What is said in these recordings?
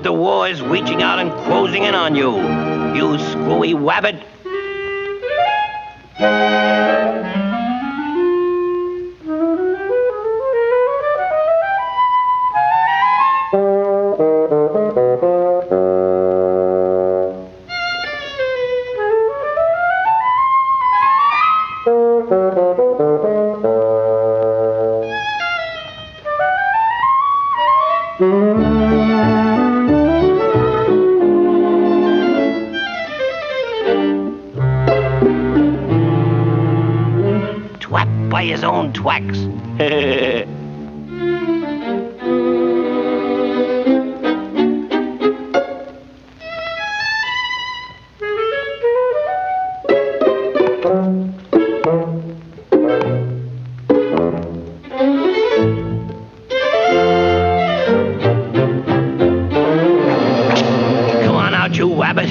the war is reaching out and closing in on you. You screwy wabbit. Twapped by his own twacks. Come on out, you wabbit.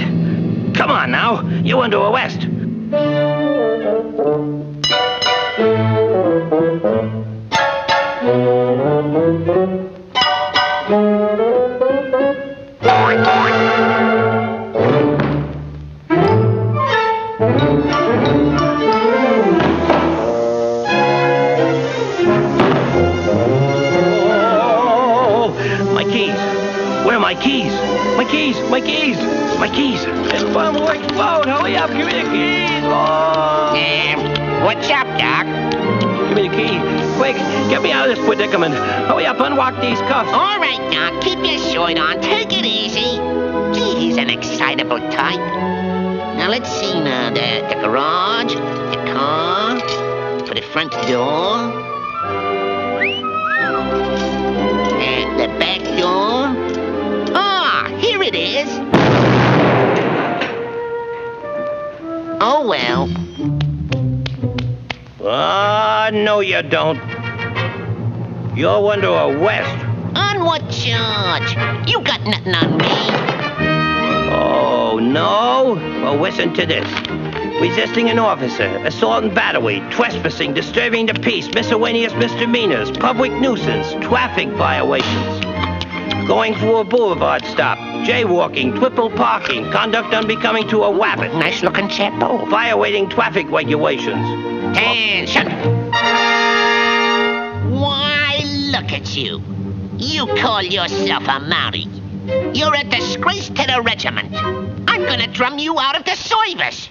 Come on now, you under arrest. My keys. Where are my keys? My keys, my keys, my keys. It's bomb will explode. Hurry up, give me the keys. Oh. What's up, Doc? Give me the key. Quick, get me out of this predicament. Hurry up, unlock these cuffs. All right, Doc. Keep your shirt on. Take it easy. Gee, he's an excitable type. Now, let's see now. The garage, the car, for the front door, and the back door. Ah, here it is. Oh, well. No, you don't. You're under arrest. On what charge? You got nothing on me. Oh, no? Well, listen to this. Resisting an officer, assault and battery, trespassing, disturbing the peace, miscellaneous misdemeanors, public nuisance, traffic violations, going through a boulevard stop, jaywalking, triple parking, conduct unbecoming to a wabbit, Nice-looking chapeau. violating traffic regulations. Attention! Why, look at you. You call yourself a Mountie. You're a disgrace to the regiment. I'm gonna drum you out of the service.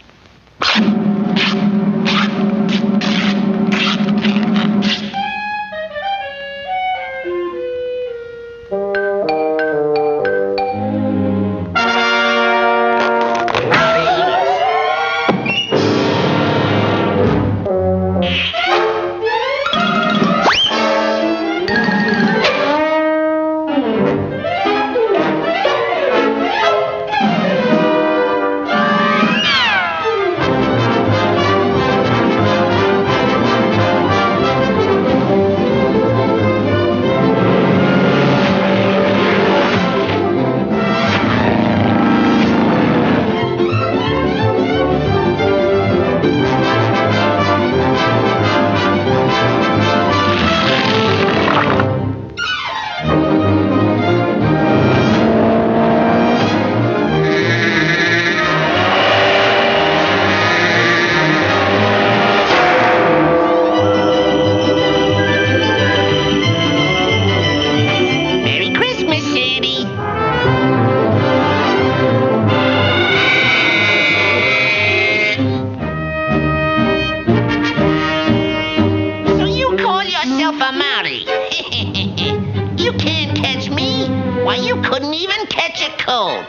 Why, you couldn't even catch a cold.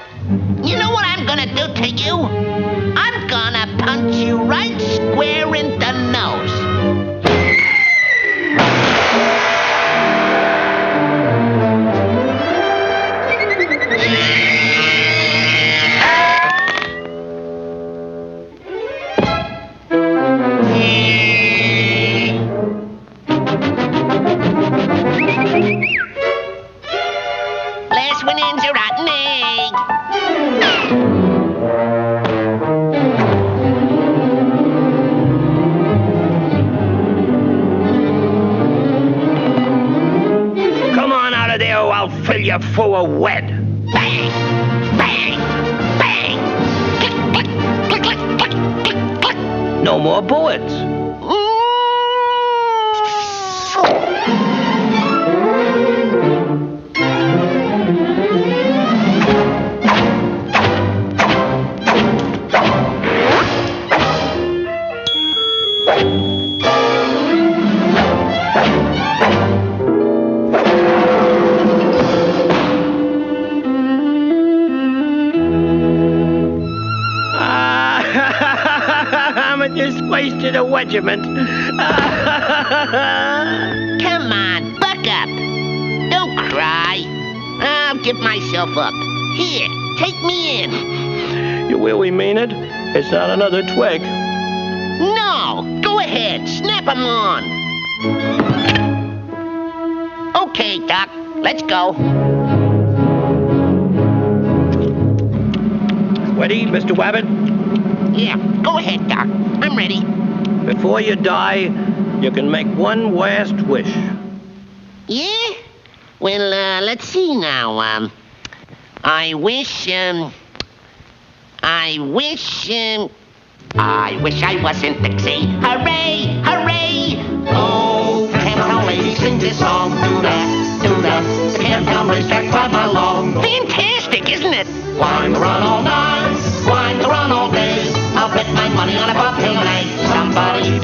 You know what I'm gonna do to you? I'm gonna punch you right square in the nose. Last one in's a rotten egg. Come on out of there or I'll fill you full of lead. Bang! no more bullets. I'm a disgrace to the regiment. Come on, buck up. Don't cry. I'll give myself up. Here, take me in. You really mean it? It's not another twig. No, go ahead, snap 'em on. Okay, Doc, let's go. Ready, Mr. Wabbit? Yeah, go ahead, Doc. I'm ready. Before you die, you can make one last wish. Yeah? Well, let's see now. I wish I wasn't Dixie. Hooray! Hooray! Oh, the Camptown ladies sing this song. Do that, do that. The Camptown racetrack right along. Fantastic, isn't it? Wine to run all night, wine to run all day. I'll bet my money on a bobtail night. Somebody